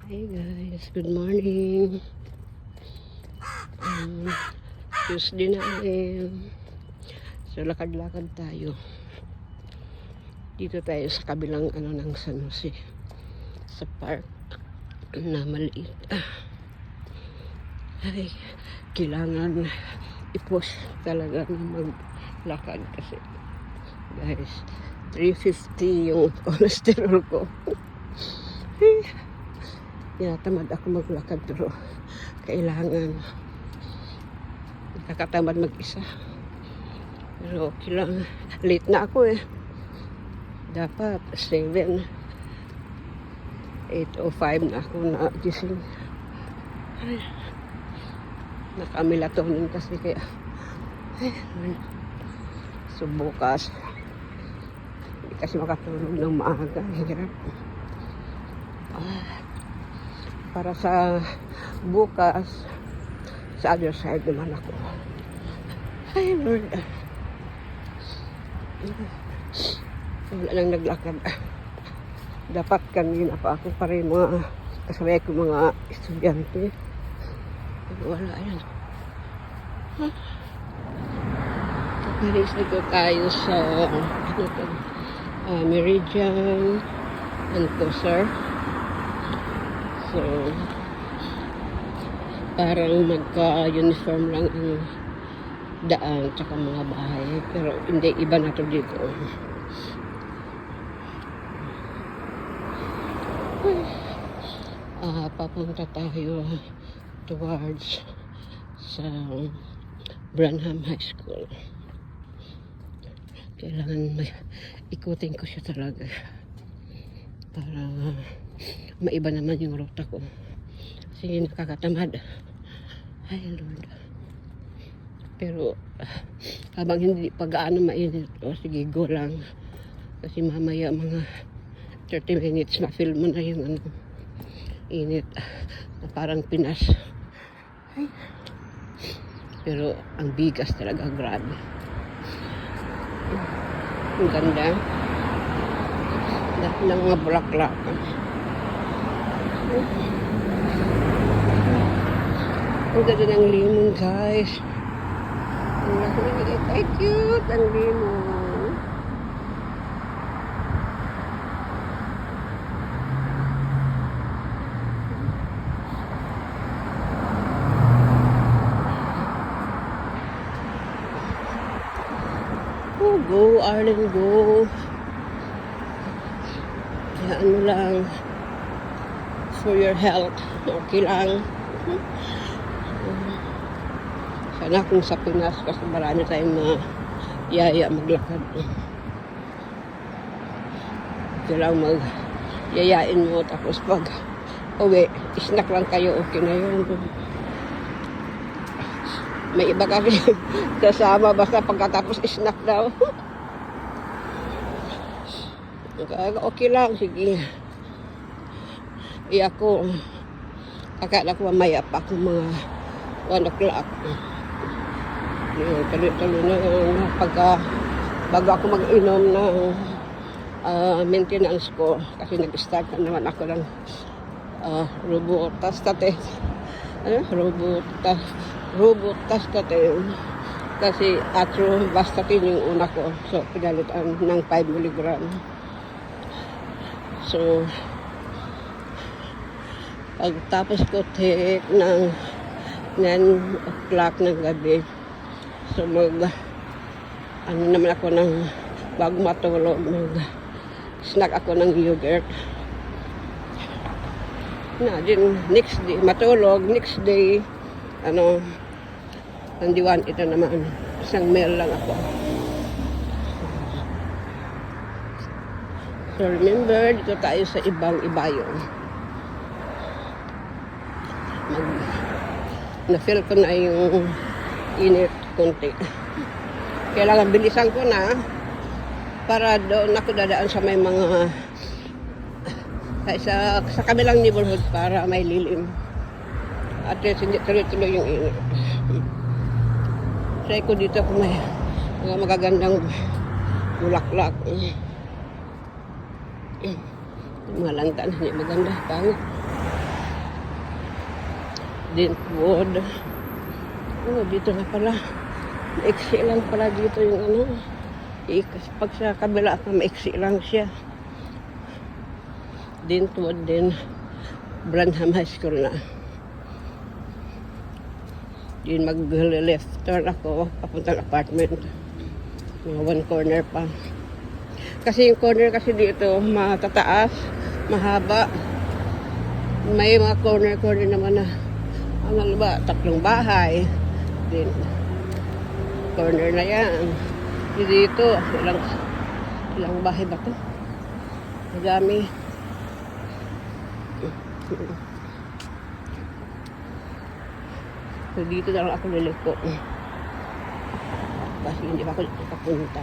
Hey guys, good morning. Tuesday na ulit. So lakad-lakad tayo. Dito tayo sa kabilang ng San Jose. Sa park na maliit. Ay, kailangan i-push talaga na maglakad kasi guys, 350 yung cholesterol ko. Tamad ako maglakad pero kailangan. Nakakatamad mag-isa. Pero okay lang. Late na ako eh. Dapat 7. 8:05 na ako na gising. Ay, naka-melatonin kasi kaya. So bukas hindi kasi makatulog ng maaga. Hirap. Para sa bukas sa other side naman ako. Ay Lord, wala nang naglakad. Dapat kanina pa ako para yung mga kasabay ko mga estudyante. Wala yan. Paris dito tayo sa Meridian and Coser. So, parang magka-uniform lang ang daan tsaka mga bahay. Pero hindi, iba na to dito. Papunta tayo towards sa Branham High School. Kailangan ikutin ko siya talaga para maiba naman yung ruta ko kasi nakakatamad. Ay Lord, pero habang hindi pag-aano mainit, sige go lang kasi mamaya mga 30 minutes ma-film mo na yung init na parang Pinas. Ay, pero ang bigas talaga, grabe. Ang ganda lahat ng mga bulaklak. Ang ganda ng limon guys. Ay cute ang limon. Oh, go Arlen, go. Kaya ano lang, for your health, okay lang. Sana kung sa Pinas kasi marami tayong yaya maglakad. Kailang yayain mo tapos pag uwi, snack lang kayo, okay na yun. May iba kasi kasama basta pagkatapos snack daw. Okay lang, sige. Ako, akala ko mamaya pa ako mga 1 o'clock. Tuloy-tuloy na bago ako mag-inom ng maintenance ko kasi nag-start na naman ako ng robotastate. Robotastate kasi atrovastatin yung una ko, so pinalitan ng 5 mg. So pagtapos ko take ng 9 o'clock ng gabi, so naman ako ng bago matulog, snack ako ng yogurt na din. Next day matulog, next day nandiwan ito naman, isang meal lang ako. So remember, dito tayo sa ibang ibayon. Na-feel ko na yung init konti. Kailangan bilisan ko na para doon ako dadaan sa may mga sa kabilang neighborhood para may lilim. At least hindi tuloy-tuloy yung init. Try ko dito kung may mga magagandang bulaklak. Mga lantan, hindi maganda, pangit. Dentwood. Oh, dito na pala. Maiksi lang pala dito yung ano. Pag sa kabila pa, maiksi lang siya. Dentwood din. Branham High School na. Din mag-left turn ako papuntang apartment. Mga one corner pa. Kasi yung corner kasi dito matataas, mahaba. May mga corner naman na ano ba, 3 bahay. Din corner na yan. Dito, ilang bahay ba to? Madami. So, dito na lang ako liliko. Kasi hindi pa ako papunta.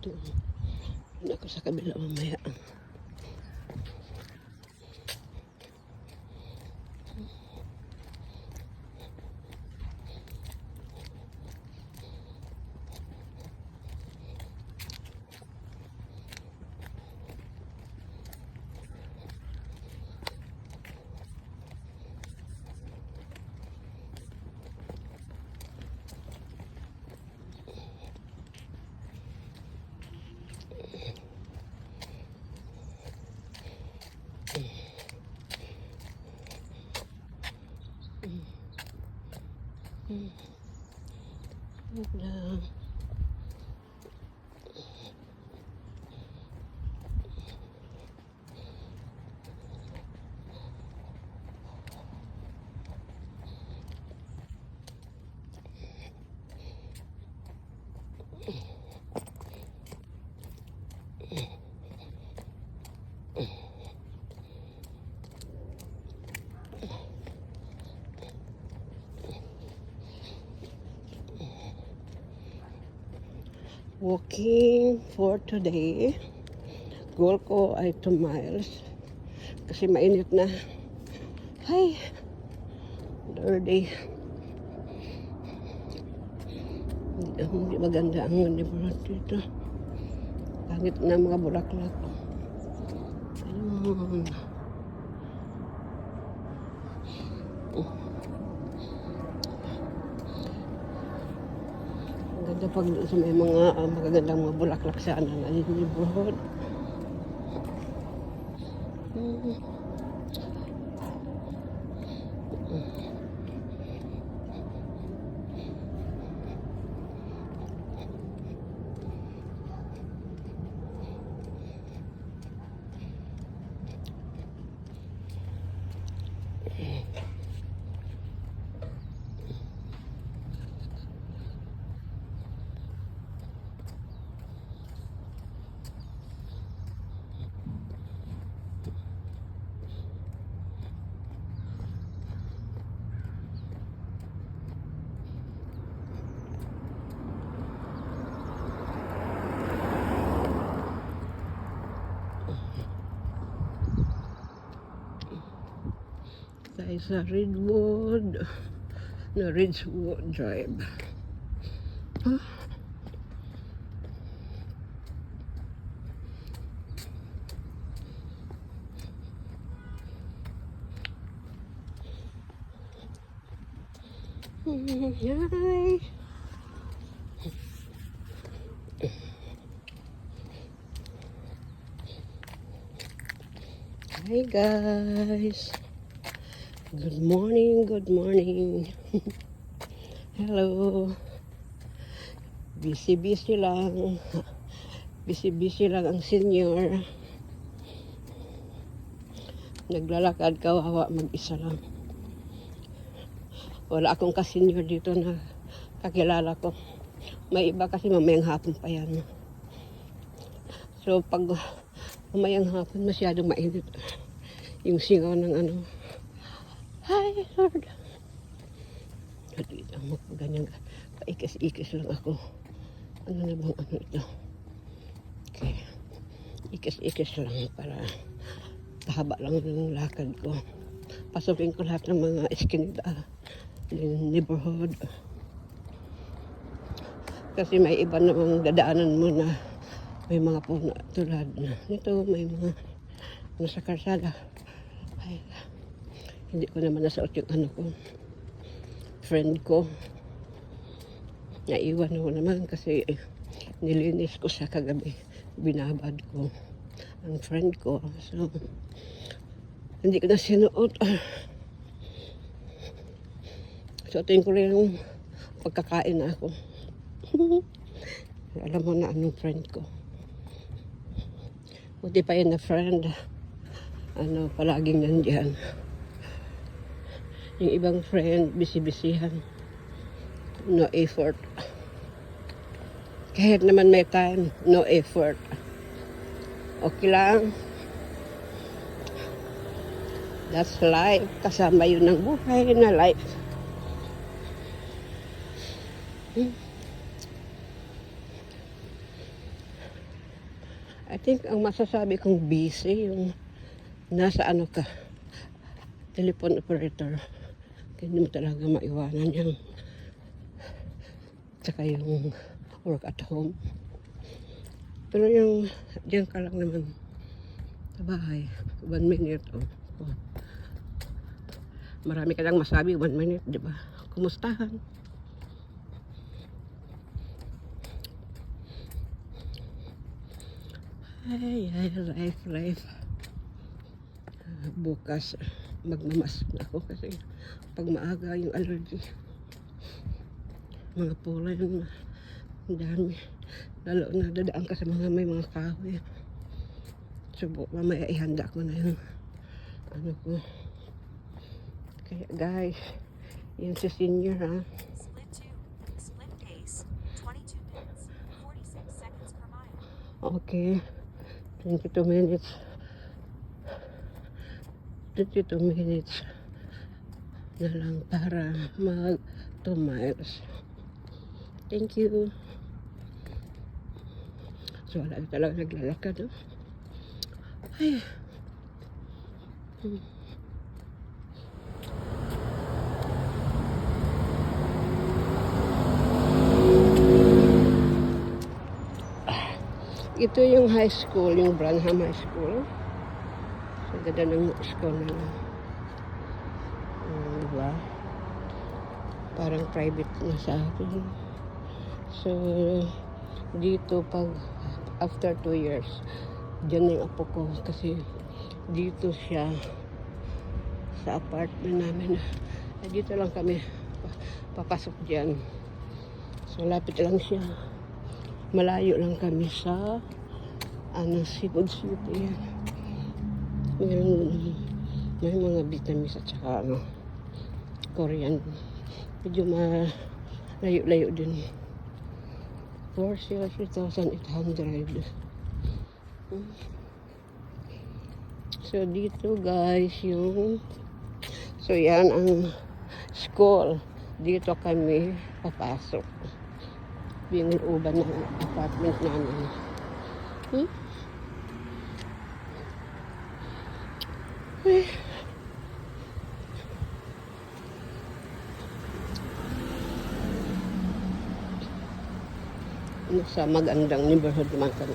Doon ako sa kabila mamaya. Walking for today. Goal ko ay 2 miles. Kasi mainit na. Ay, dirty. Hindi maganda ang neighborhood dito. Pangit na mga bulaklak. Ayun. Ganda pag sa may mga magagandang mga bulaklak sana na neighborhood. Tayo sa Ridgewood Drive. Huh? Hi. Hi guys. Good morning, good morning. Hello. Busy lang. Busy lang ang senior. Naglalakad, kawawa, mag-isa lang. Wala akong kasenyor dito na kakilala ko. May iba kasi mamayang hapon pa yan. So pag mamayang hapon masyadong mainit. Yung singaw ng ano. Hi Lord. At ganyan, paikis-ikis lang ako. Ano na bang ano ito? Okay. Ikis-ikis lang para pahaba lang ng lakad ko. Pasukin ko lahat ng mga eskinita ng neighborhood. Kasi may iba namang dadaanan mo na may mga puno tulad na nito, may mga nasa karsada. Ay, hindi ko naman nasuot yung ano ko, friend ko. Naiwan ko naman kasi nilinis ko sa kagabi. Binabad ko ang friend ko. So, hindi ko na sinuot. Suotin ko rin yung pagkakain na ako. Alam mo na anong friend ko. Buti pa yun na friend. Ano, palaging nandyan. Yung ibang friend, busy-busyhan. No effort. Kahit naman may time, no effort. Okay lang. That's life. Kasama yun ng buhay na life. I think ang masasabi kong busy yung nasa ano ka, telephone operator. Kaya hindi mo talaga maiwanan yung tsaka yung work at home. Pero yung diyan ka lang naman sa bahay, 1 minute. Oh. Marami ka lang masabi, 1 minute, di ba? Kumustahan? Ay, life. Bukas, magmamask na ako kasi pag maaga yung allergy. Mga pollen, ang dami. Lalo na dadaan ka sa mga may mga kahoy. So, mamaya ihanda ko na yung ano ko. Kaya guys, yun si senior ha. Split pace, 22 minutes, 46 seconds per mile. Okay. 22 minutes. 22 minutes na lang para mag 2 miles. Thank you. So, wala na talaga naglalakad. Oh. Ay. Ito yung high school, yung Branham High School. So, ganda ng school nila. Diba? Parang private na sa akin. So, dito pag after 2 years, dyan na yung apo ko. Kasi dito siya sa apartment namin. Dito lang kami papasok dyan. So, lapit lang siya. Malayo lang kami sa Cebu City. May mga vitamins at saka Korean. Medyo malayo-layo din. 4,800. So dito guys yung yan ang school. Dito kami papasok. Yung looban ng apartment namin. Sa magandang neighborhood naman kami.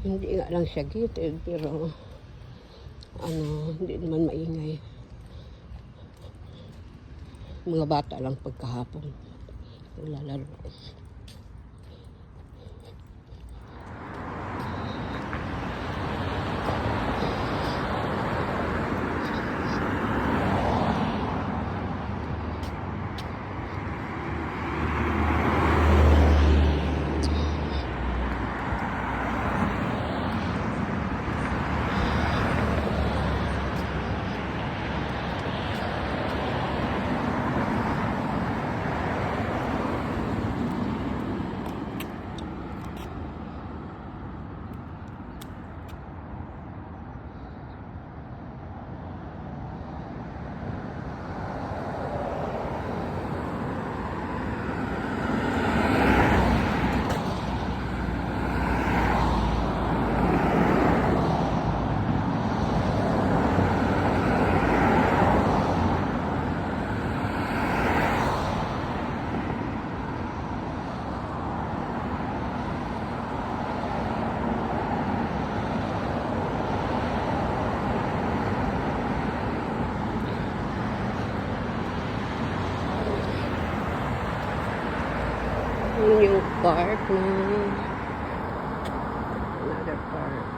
Hindi nga lang siya gated, pero hindi naman maingay. Mga bata lang pagkahapon. Naglalaro. Yun yung park na another park.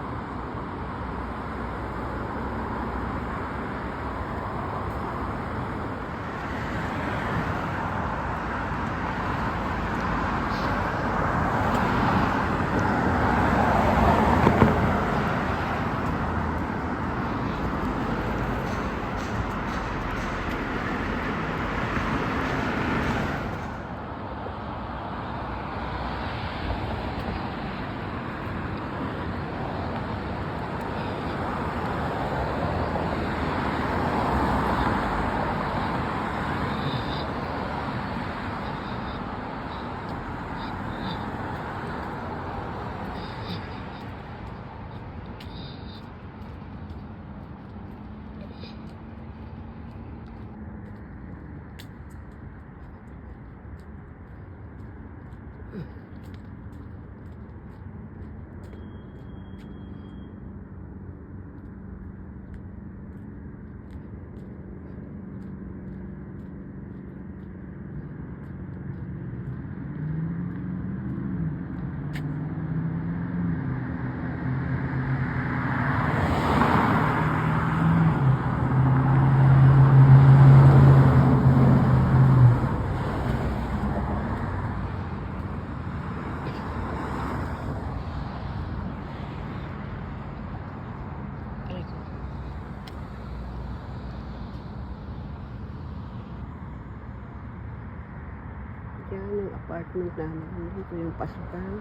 Yan yung apartment namin. Dito yung pasukan.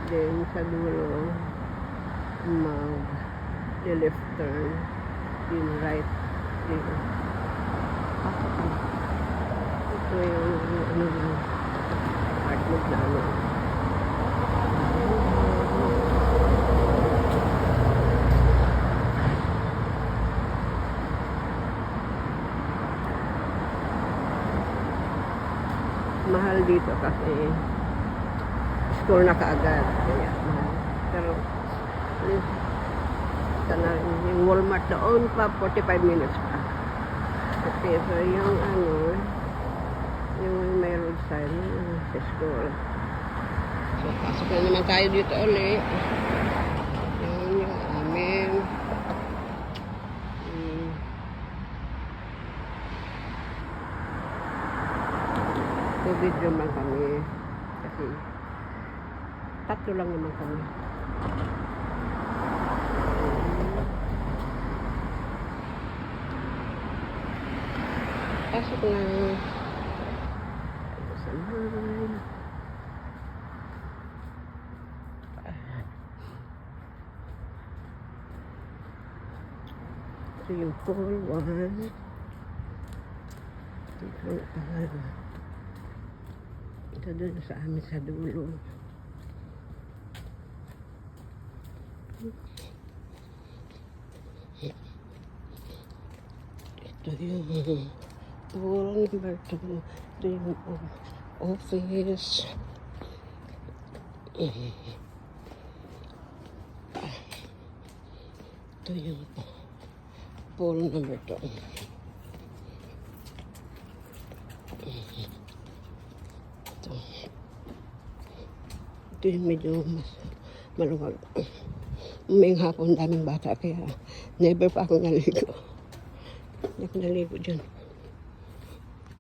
Then sa dulo, left turn. Yung right. Dito. Pasok na. Ito yung apartment namin. Mahal dito kasi school na kaagad, kaya mahal. Pero yung Walmart doon pa 45 minutes pa. Okay, so yung yung may roadside sa school. So pasok na naman tayo dito ulit. Yun yung amin. Video man kami kasi 3 lang naman kami. Pasok na samahan. Ito yung pool 1. Ito doon sa amin sa dulo. Ito yung pool number 2. Ito yung office. Ito yung pool number 2. Ito. Ito yung medyo mas maluwag. May hapon daming bata kaya never pa ako naligo. Hindi ako naligo dyan.